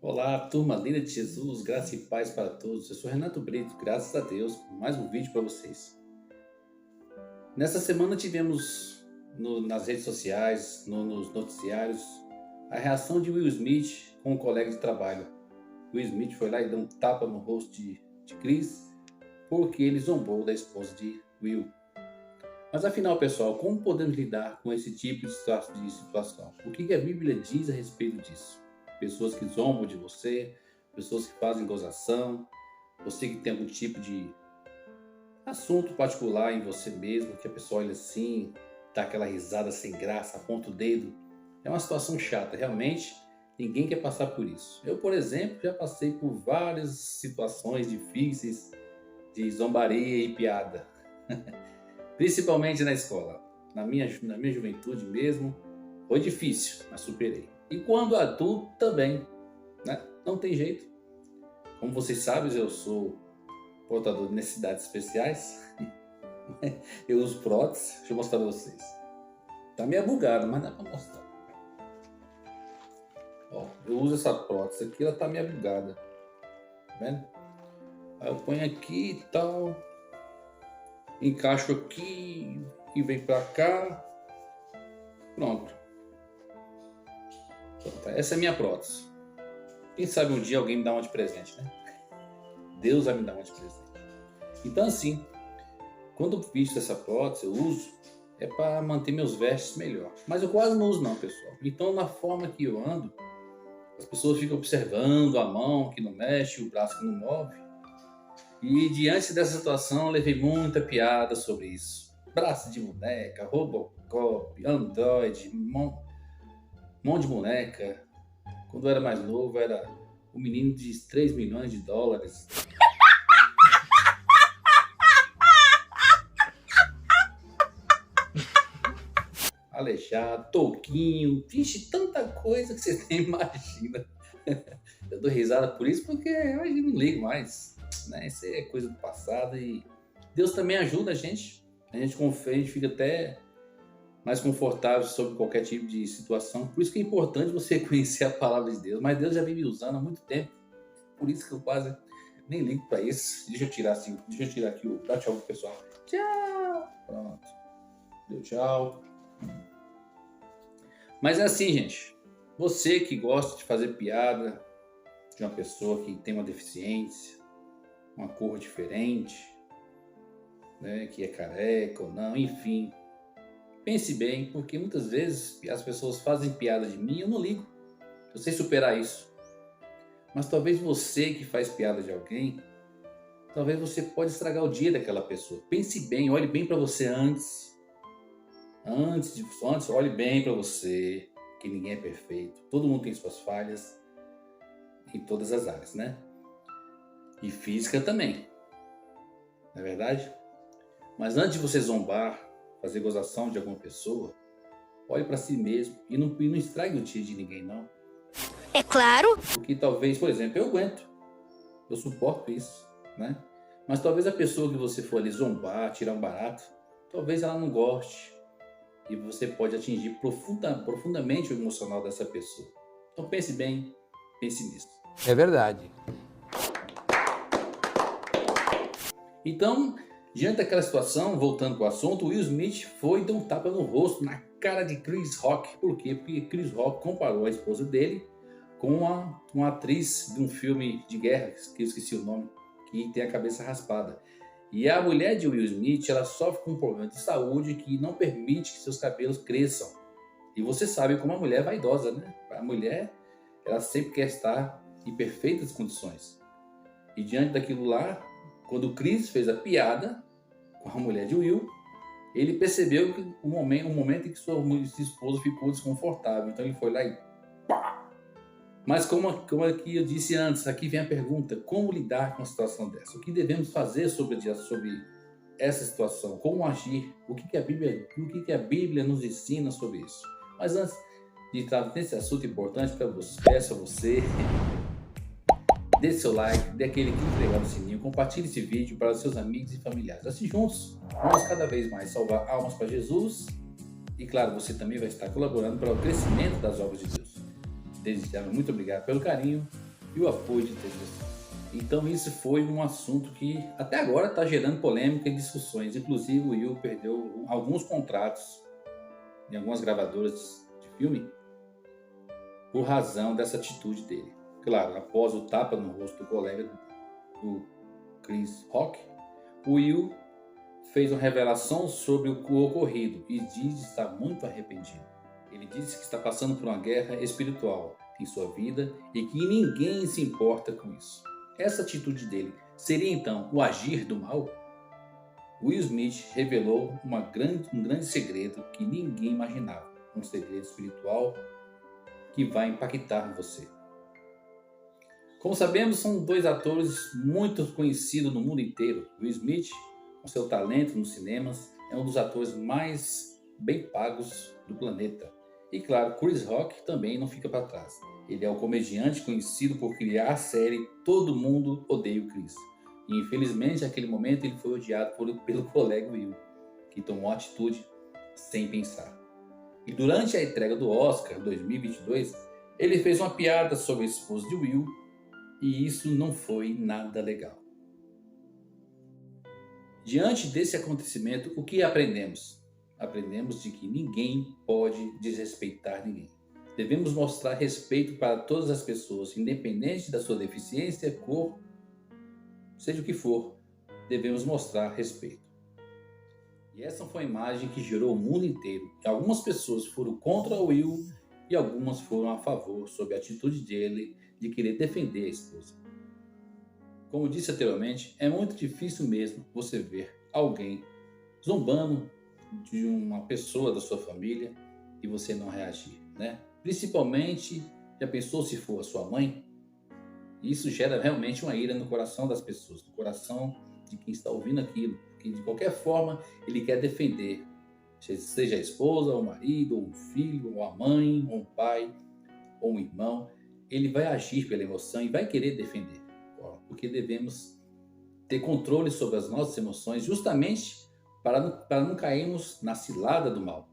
Olá, turma linda de Jesus, graça e paz para todos. Eu sou Renato Brito, graças a Deus, por mais um vídeo para vocês. Nessa semana tivemos nas redes sociais, nos noticiários, a reação de Will Smith com um colega de trabalho. Will Smith foi lá e deu um tapa no rosto de Chris porque ele zombou da esposa de Will. Mas afinal, pessoal, como podemos lidar com esse tipo de situação? O que a Bíblia diz a respeito disso? Pessoas que zombam de você, pessoas que fazem gozação, você que tem algum tipo de assunto particular em você mesmo, que a pessoa olha assim, dá aquela risada sem graça, aponta o dedo. É uma situação chata, realmente, ninguém quer passar por isso. Eu, por exemplo, já passei por várias situações difíceis de zombaria e piada, principalmente na escola. Na minha juventude mesmo, foi difícil, mas superei. E quando adulto também, né? Não tem jeito. Como vocês sabem, eu sou portador de necessidades especiais. Eu uso prótese. Deixa eu mostrar para vocês. Tá meio bugado, mas dá para mostrar. Ó, eu uso essa prótese aqui, ela tá meio bugada. Tá vendo? Aí eu ponho aqui e tal. Encaixo aqui e vem para cá. Pronto. Essa é a minha prótese. Quem sabe um dia alguém me dá uma de presente, né? Deus vai me dar uma de presente. Então assim, quando eu visto essa prótese, eu uso, é para manter meus vestes melhor. Mas eu quase não uso não, pessoal. Então na forma que eu ando, as pessoas ficam observando a mão que não mexe, o braço que não move. E diante dessa situação, eu levei muita piada sobre isso. Braço de boneca, Robocop, Android, mão de boneca. Quando eu era mais novo, era um menino de 3 milhões de dólares. Aleijado, touquinho, vixe, tanta coisa que você nem imagina. Eu dou risada por isso porque hoje não ligo mais, né? Isso é coisa do passado e Deus também ajuda a gente. A gente com fé, a gente fica até mais confortável sobre qualquer tipo de situação. Por isso que é importante você conhecer a palavra de Deus. Mas Deus já vem me usando há muito tempo. Por isso que eu quase nem ligo para isso. Deixa eu tirar aqui o... Dá tchau pro pessoal. Tchau! Pronto. Deu tchau. Mas é assim, gente. Você que gosta de fazer piada de uma pessoa que tem uma deficiência, uma cor diferente, né, que é careca ou não, enfim... Pense bem, porque muitas vezes as pessoas fazem piada de mim e eu não ligo. Eu sei superar isso. Mas talvez você que faz piada de alguém, talvez você pode estragar o dia daquela pessoa. Pense bem, olhe bem para você antes. Antes, olhe bem para você, que ninguém é perfeito. Todo mundo tem suas falhas em todas as áreas, né? E física também. Não é verdade? Mas antes de você zombar, fazer gozação de alguma pessoa, olhe para si mesmo e não estrague o dia de ninguém, não. É claro. Porque talvez, por exemplo, eu aguento, eu suporto isso, né? Mas talvez a pessoa que você for ali zombar, tirar um barato, talvez ela não goste e você pode atingir profundamente o emocional dessa pessoa. Então pense bem, pense nisso. É verdade. Então, diante daquela situação, voltando para o assunto, Will Smith foi e deu um tapa no rosto, na cara de Chris Rock. Por quê? Porque Chris Rock comparou a esposa dele com uma atriz de um filme de guerra, que eu esqueci o nome, que tem a cabeça raspada. E a mulher de Will Smith, ela sofre com um problema de saúde que não permite que seus cabelos cresçam. E você sabe como a mulher é vaidosa, né? A mulher, ela sempre quer estar em perfeitas condições. E diante daquilo lá, quando o Chris fez a piada com a mulher de Will, ele percebeu que o momento em que sua esposa ficou desconfortável. Então ele foi lá e pá! Mas como aqui eu disse antes, aqui vem a pergunta: como lidar com uma situação dessa? O que devemos fazer sobre essa situação? Como agir? O que a Bíblia nos ensina sobre isso? Mas antes de entrar nesse assunto importante, peço a você, dê seu like, dê aquele clique legal no sininho, compartilhe esse vídeo para os seus amigos e familiares. Assim juntos, vamos cada vez mais salvar almas para Jesus e, claro, você também vai estar colaborando para o crescimento das obras de Deus. Desde já, muito obrigado pelo carinho e o apoio de Deus. Então isso foi um assunto que até agora está gerando polêmica e discussões. Inclusive o Will perdeu alguns contratos em algumas gravadoras de filme por razão dessa atitude dele. Claro, após o tapa no rosto do colega do Chris Rock, o Will fez uma revelação sobre o ocorrido e diz estar muito arrependido. Ele disse que está passando por uma guerra espiritual em sua vida e que ninguém se importa com isso. Essa atitude dele seria então o agir do mal? Will Smith revelou um grande segredo que ninguém imaginava, um segredo espiritual que vai impactar você. Como sabemos, são dois atores muito conhecidos no mundo inteiro. Will Smith, com seu talento nos cinemas, é um dos atores mais bem pagos do planeta. E claro, Chris Rock também não fica para trás. Ele é o comediante conhecido por criar a série Todo Mundo Odeia o Chris. E infelizmente, naquele momento, ele foi odiado pelo colega Will, que tomou atitude sem pensar. E durante a entrega do Oscar 2022, ele fez uma piada sobre a esposa de Will, e isso não foi nada legal. Diante desse acontecimento, o que aprendemos? Aprendemos de que ninguém pode desrespeitar ninguém. Devemos mostrar respeito para todas as pessoas, independente da sua deficiência, cor, seja o que for, devemos mostrar respeito. E essa foi a imagem que gerou o mundo inteiro. E algumas pessoas foram contra o Will e algumas foram a favor sobre a atitude dele de querer defender a esposa. Como disse anteriormente, é muito difícil mesmo você ver alguém zombando de uma pessoa da sua família e você não reagir, né? Principalmente, já pensou se for a sua mãe? Isso gera realmente uma ira no coração das pessoas, no coração de quem está ouvindo aquilo, porque de qualquer forma ele quer defender, seja a esposa, ou o marido, ou o filho, ou a mãe, ou o pai, ou um irmão, ele vai agir pela emoção e vai querer defender, porque devemos ter controle sobre as nossas emoções, justamente para não cairmos na cilada do mal.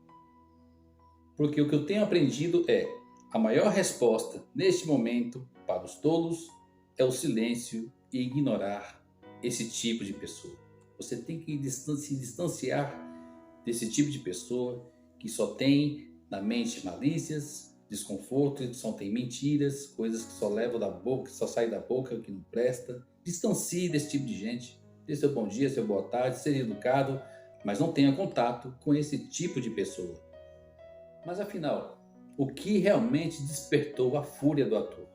Porque o que eu tenho aprendido é a maior resposta neste momento para os tolos é o silêncio e ignorar esse tipo de pessoa. Você tem que se distanciar desse tipo de pessoa que só tem na mente malícias, desconforto, que só tem mentiras, coisas que só levam da boca, que só saem da boca, que não presta. Distancie desse tipo de gente. Dê seu bom dia, seu boa tarde, seja educado, mas não tenha contato com esse tipo de pessoa. Mas afinal, o que realmente despertou a fúria do ator?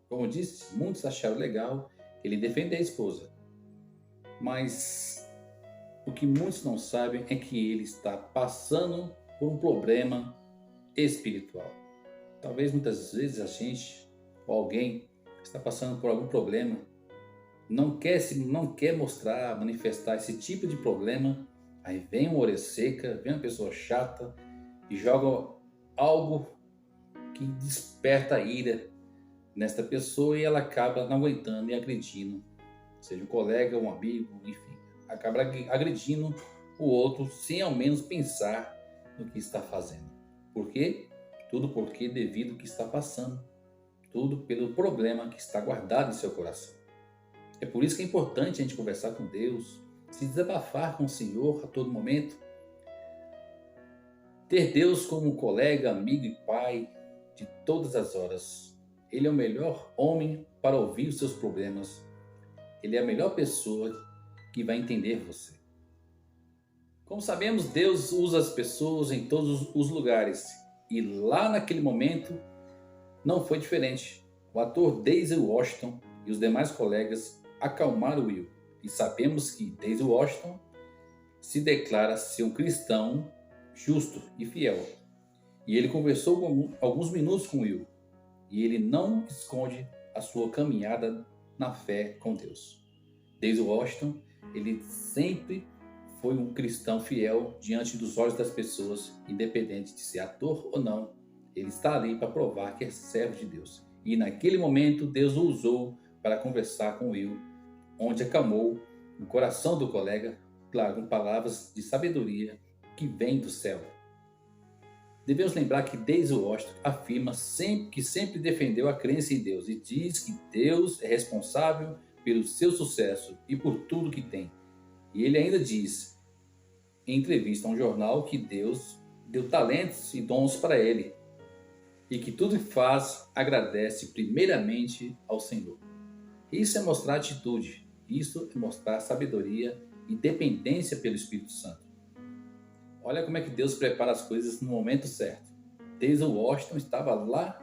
Como disse, muitos acharam legal ele defender a esposa. Mas o que muitos não sabem é que ele está passando por um problema espiritual. Talvez muitas vezes a gente, ou alguém, está passando por algum problema, não quer mostrar, manifestar esse tipo de problema, aí vem uma orelha seca, vem uma pessoa chata e joga algo que desperta a ira nesta pessoa e ela acaba não aguentando e agredindo, seja um colega, um amigo, enfim, acaba agredindo o outro sem ao menos pensar no que está fazendo. Por quê? Tudo porque devido ao que está passando, tudo pelo problema que está guardado em seu coração. É por isso que é importante a gente conversar com Deus, se desabafar com o Senhor a todo momento, ter Deus como colega, amigo e pai de todas as horas. Ele é o melhor homem para ouvir os seus problemas. Ele é a melhor pessoa que vai entender você. Como sabemos, Deus usa as pessoas em todos os lugares. E lá naquele momento não foi diferente. O ator Denzel Washington e os demais colegas acalmaram Will. E sabemos que Denzel Washington se declara ser um cristão justo e fiel. E ele conversou alguns minutos com Will. E ele não esconde a sua caminhada na fé com Deus. Denzel Washington, ele sempre foi um cristão fiel diante dos olhos das pessoas, independente de ser ator ou não. Ele está ali para provar que é servo de Deus. E naquele momento, Deus o usou para conversar com Will, onde acalmou o coração do colega, claro, com palavras de sabedoria que vem do céu. Devemos lembrar que Denzel Washington afirma que sempre defendeu a crença em Deus e diz que Deus é responsável pelo seu sucesso e por tudo que tem. E ele ainda diz, em entrevista a um jornal, que Deus deu talentos e dons para ele e que tudo que faz agradece primeiramente ao Senhor. Isso é mostrar atitude, isso é mostrar sabedoria e dependência pelo Espírito Santo. Olha como é que Deus prepara as coisas no momento certo. Denzel Washington estava lá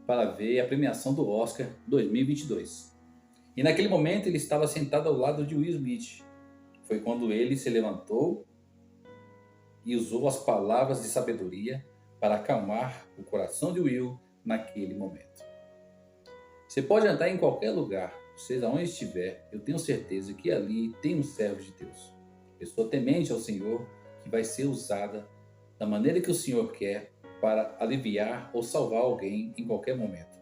para ver a premiação do Oscar 2022. E naquele momento ele estava sentado ao lado de Will Smith. Foi quando ele se levantou e usou as palavras de sabedoria para acalmar o coração de Will naquele momento. Você pode andar em qualquer lugar, seja onde estiver, eu tenho certeza que ali tem um servo de Deus. Pessoa temente ao Senhor, que vai ser usada da maneira que o Senhor quer para aliviar ou salvar alguém em qualquer momento.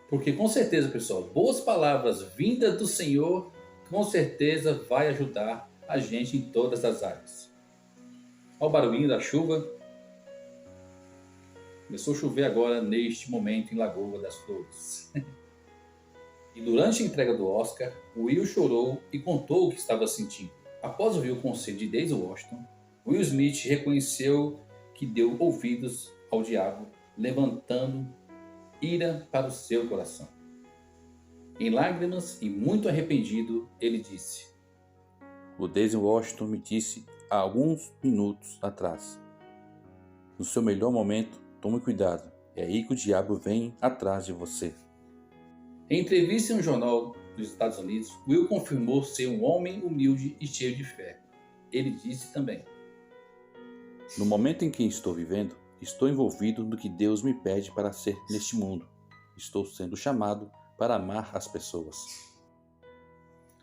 Porque com certeza, pessoal, boas palavras vindas do Senhor, com certeza vai ajudar a gente em todas as áreas. Olha o barulhinho da chuva. Começou a chover agora neste momento em Lagoa das Flores. E durante a entrega do Oscar, Will chorou e contou o que estava sentindo. Após ouvir o conselho de Denzel Washington, Will Smith reconheceu que deu ouvidos ao diabo, levantando ira para o seu coração. Em lágrimas e muito arrependido, ele disse: "O Denzel Washington me disse há alguns minutos atrás: no seu melhor momento, tome cuidado, é aí que o diabo vem atrás de você." Em entrevista em um jornal dos Estados Unidos, Will confirmou ser um homem humilde e cheio de fé. Ele disse também: "No momento em que estou vivendo, estou envolvido no que Deus me pede para ser neste mundo. Estou sendo chamado para amar as pessoas."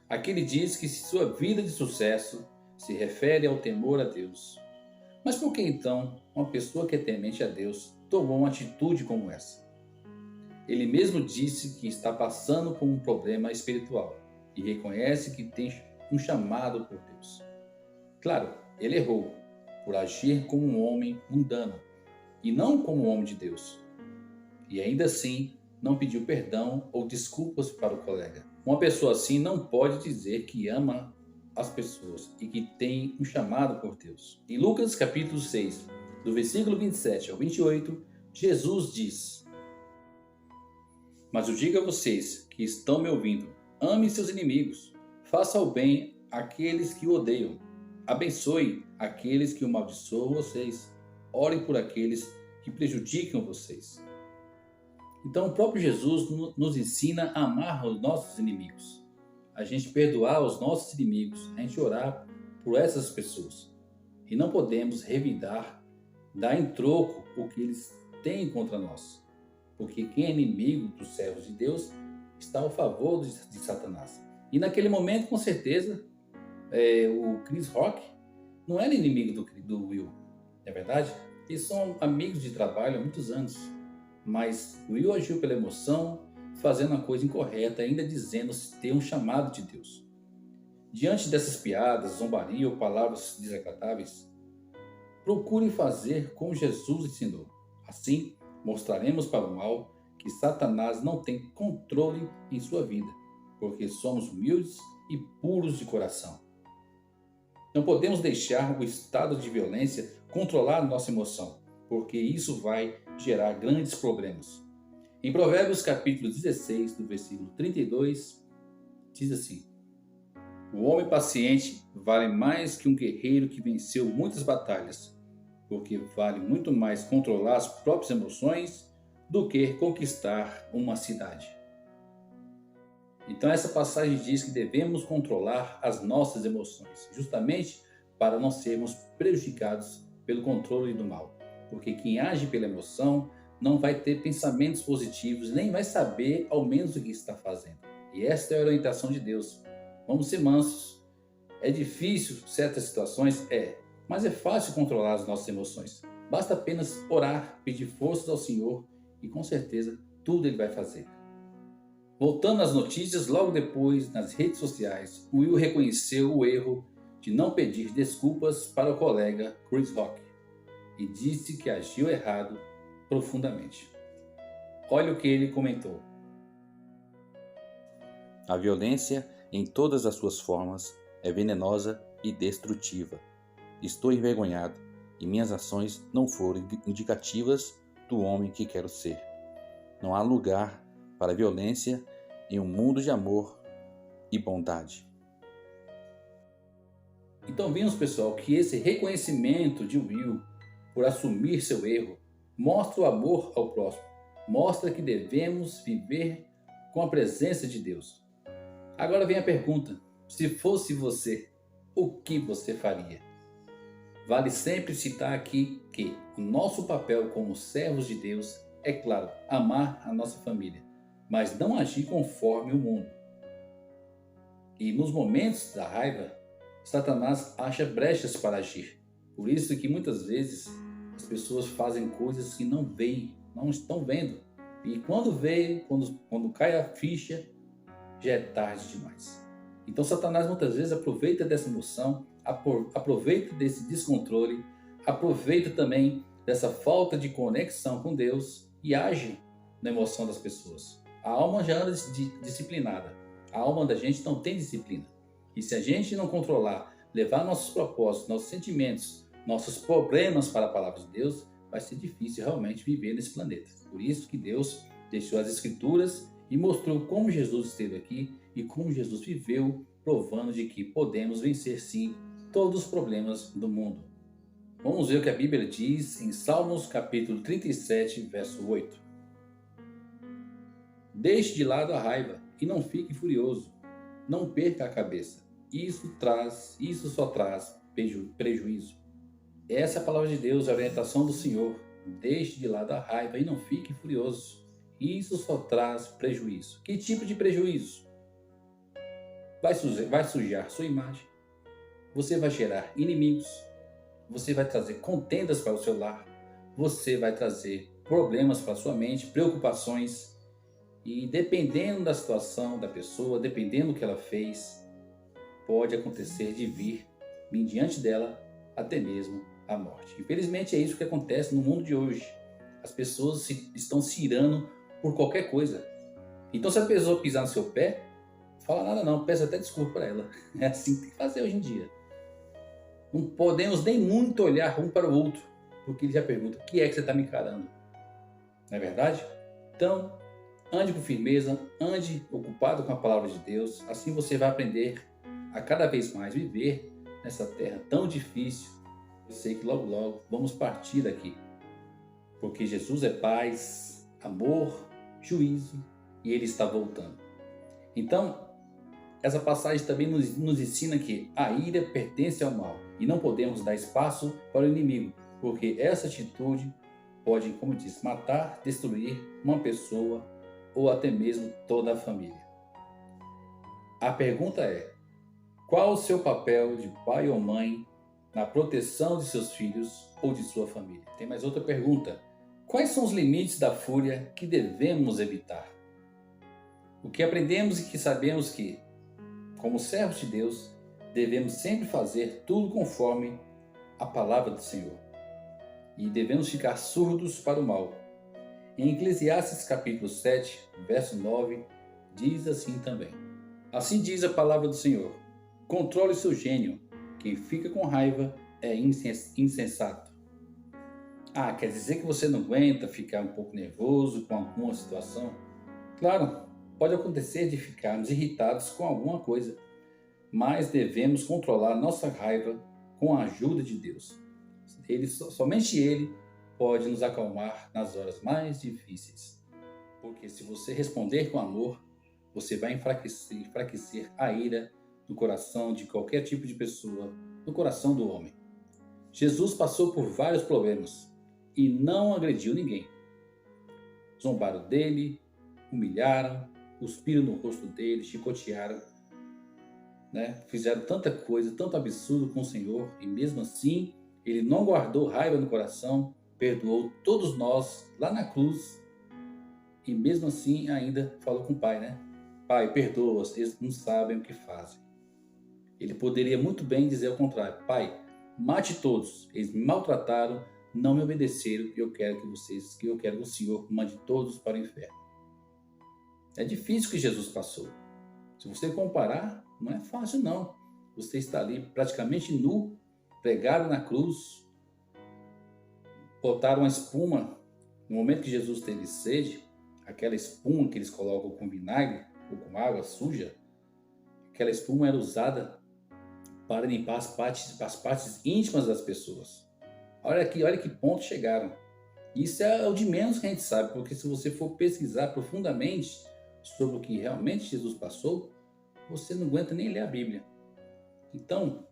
Aqui ele diz que sua vida de sucesso se refere ao temor a Deus. Mas por que então uma pessoa que é temente a Deus tomou uma atitude como essa? Ele mesmo disse que está passando por um problema espiritual e reconhece que tem um chamado por Deus. Claro, ele errou por agir como um homem mundano e não como um homem de Deus. E ainda assim, não pediu perdão ou desculpas para o colega. Uma pessoa assim não pode dizer que ama as pessoas e que tem um chamado por Deus. Em Lucas capítulo 6, do versículo 27 ao 28, Jesus diz: "Mas eu digo a vocês que estão me ouvindo, ame seus inimigos, faça o bem àqueles que o odeiam, abençoe aqueles que o amaldiçoam vocês, ore por aqueles que prejudicam vocês." Então o próprio Jesus nos ensina a amar os nossos inimigos, a gente perdoar os nossos inimigos, a gente orar por essas pessoas. E não podemos revidar, dar em troco o que eles têm contra nós. Porque quem é inimigo dos servos de Deus está ao favor de Satanás. E naquele momento, com certeza, o Chris Rock não era inimigo do Will, não é verdade? Eles são amigos de trabalho há muitos anos. Mas Will agiu pela emoção, fazendo a coisa incorreta, ainda dizendo ter um chamado de Deus. Diante dessas piadas, zombaria ou palavras desagradáveis, procure fazer como Jesus ensinou. Assim, mostraremos para o mal que Satanás não tem controle em sua vida, porque somos humildes e puros de coração. Não podemos deixar o estado de violência controlar nossa emoção, porque isso vai gerar grandes problemas. Em Provérbios capítulo 16, do versículo 32, diz assim: "O homem paciente vale mais que um guerreiro que venceu muitas batalhas, porque vale muito mais controlar as próprias emoções do que conquistar uma cidade." Então essa passagem diz que devemos controlar as nossas emoções, justamente para não sermos prejudicados pelo controle do mal. Porque quem age pela emoção não vai ter pensamentos positivos, nem vai saber ao menos o que está fazendo. E esta é a orientação de Deus. Vamos ser mansos. É difícil certas situações? Mas é fácil controlar as nossas emoções. Basta apenas orar, pedir forças ao Senhor e com certeza tudo Ele vai fazer. Voltando às notícias, logo depois, nas redes sociais, Will reconheceu o erro de não pedir desculpas para o colega Chris Rock. e disse que agiu errado profundamente. Olha o que ele comentou. A violência, em todas as suas formas, é venenosa e destrutiva. Estou envergonhado e minhas ações não foram indicativas do homem que quero ser. Não há lugar para violência em um mundo de amor e bondade. Então vimos, pessoal, que esse reconhecimento de Will por assumir seu erro mostra o amor ao próximo, mostra que devemos viver com a presença de Deus. Agora vem a pergunta: se fosse você, o que você faria? Vale sempre citar aqui que o nosso papel como servos de Deus é, claro, amar a nossa família, mas não agir conforme o mundo. E nos momentos da raiva, Satanás acha brechas para agir. Por isso que muitas vezes as pessoas fazem coisas que não veem, não estão vendo. E quando vê, quando cai a ficha, já é tarde demais. Então Satanás muitas vezes aproveita dessa emoção, aproveita desse descontrole, aproveita também dessa falta de conexão com Deus e age na emoção das pessoas. A alma já anda disciplinada. A alma da gente não tem disciplina. E se a gente não controlar, levar nossos propósitos, nossos sentimentos, nossos problemas para a palavra de Deus, vai ser difícil realmente viver nesse planeta. Por isso que Deus deixou as Escrituras e mostrou como Jesus esteve aqui e como Jesus viveu, provando de que podemos vencer sim todos os problemas do mundo. Vamos ver o que a Bíblia diz em Salmos capítulo 37, verso 8. Deixe de lado a raiva e não fique furioso. Não perca a cabeça. Isso só traz prejuízo. Essa é a palavra de Deus, a orientação do Senhor. Deixe de lado a raiva e não fique furioso. Isso só traz prejuízo. Que tipo de prejuízo? Vai sujar sua imagem. Você vai gerar inimigos. Você vai trazer contendas para o seu lar. Você vai trazer problemas para a sua mente, preocupações. E dependendo da situação da pessoa, dependendo do que ela fez, pode acontecer de vir diante dela até mesmo a morte. Infelizmente é isso que acontece no mundo de hoje. As pessoas estão se irando por qualquer coisa. Então se a pessoa pisar no seu pé, fala nada não, peça até desculpa para ela. É assim que tem que fazer hoje em dia. Não podemos nem muito olhar um para o outro, porque ele já pergunta: o que é que você está me encarando? Não é verdade? Então, ande com firmeza, ande ocupado com a palavra de Deus, assim você vai aprender a cada vez mais viver nessa terra tão difícil. Eu sei que logo logo vamos partir daqui, porque Jesus é paz, amor, juízo e Ele está voltando. Então, essa passagem também nos ensina que a ira pertence ao mal e não podemos dar espaço para o inimigo, porque essa atitude pode, como diz, matar, destruir uma pessoa ou até mesmo toda a família. A pergunta é: qual o seu papel de pai ou mãe na proteção de seus filhos ou de sua família? Tem mais outra pergunta: quais são os limites da fúria que devemos evitar? O que aprendemos e que sabemos que, como servos de Deus, devemos sempre fazer tudo conforme a palavra do Senhor. E devemos ficar surdos para o mal. Em Eclesiastes capítulo 7, verso 9, diz assim também: assim diz a palavra do Senhor: controle seu gênio, quem fica com raiva é insensato. Quer dizer que você não aguenta ficar um pouco nervoso com alguma situação? Claro, pode acontecer de ficarmos irritados com alguma coisa, mas devemos controlar nossa raiva com a ajuda de Deus. Somente Ele pode nos acalmar nas horas mais difíceis. Porque se você responder com amor, você vai enfraquecer a ira no coração de qualquer tipo de pessoa, no coração do homem. Jesus passou por vários problemas e não agrediu ninguém. Zombaram dele, humilharam, cuspiram no rosto dele, chicotearam, fizeram tanta coisa, tanto absurdo com o Senhor, e mesmo assim Ele não guardou raiva no coração, perdoou todos nós lá na cruz, e mesmo assim ainda falou com o Pai, Pai, perdoa-os, eles não sabem o que fazem. Ele poderia muito bem dizer ao contrário: Pai, mate todos, eles me maltrataram, não me obedeceram e eu quero que o Senhor mande todos para o inferno. É difícil o que Jesus passou. Se você comparar, não é fácil não. Você está ali praticamente nu, pregado na cruz, botaram uma espuma. No momento que Jesus teve sede, aquela espuma que eles colocam com vinagre ou com água suja, aquela espuma era usada para limpar as partes íntimas das pessoas. Olha que ponto chegaram. Isso é o de menos que a gente sabe, porque se você for pesquisar profundamente sobre o que realmente Jesus passou, você não aguenta nem ler a Bíblia. Então,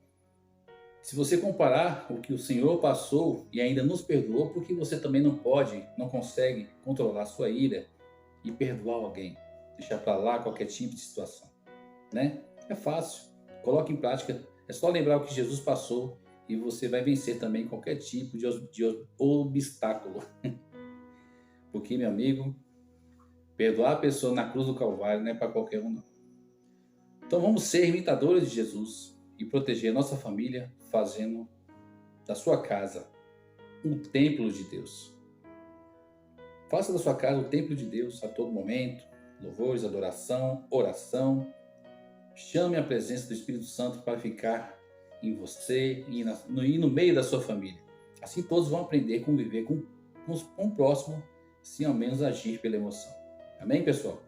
se você comparar o que o Senhor passou e ainda nos perdoou, porque você também não consegue controlar a sua ira e perdoar alguém, deixar para lá qualquer tipo de situação, né? É fácil, coloque em prática, é só lembrar o que Jesus passou e você vai vencer também qualquer tipo de obstáculo. Porque, meu amigo, perdoar a pessoa na cruz do Calvário não é para qualquer um, não. Então vamos ser imitadores de Jesus e proteger a nossa família, fazendo da sua casa um templo de Deus. Faça da sua casa o templo de Deus a todo momento, louvores, adoração, oração. Chame a presença do Espírito Santo para ficar em você e no meio da sua família. Assim todos vão aprender a conviver com o próximo, sem ao menos agir pela emoção. Amém, pessoal?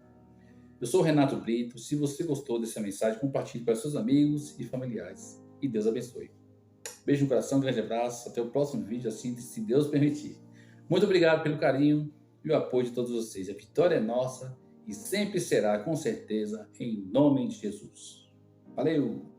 Eu sou o Renato Brito. Se você gostou dessa mensagem, compartilhe para seus amigos e familiares. E Deus abençoe. Beijo no coração, grande abraço. Até o próximo vídeo, assim, se Deus permitir. Muito obrigado pelo carinho e o apoio de todos vocês. A vitória é nossa e sempre será, com certeza, em nome de Jesus. Valeu!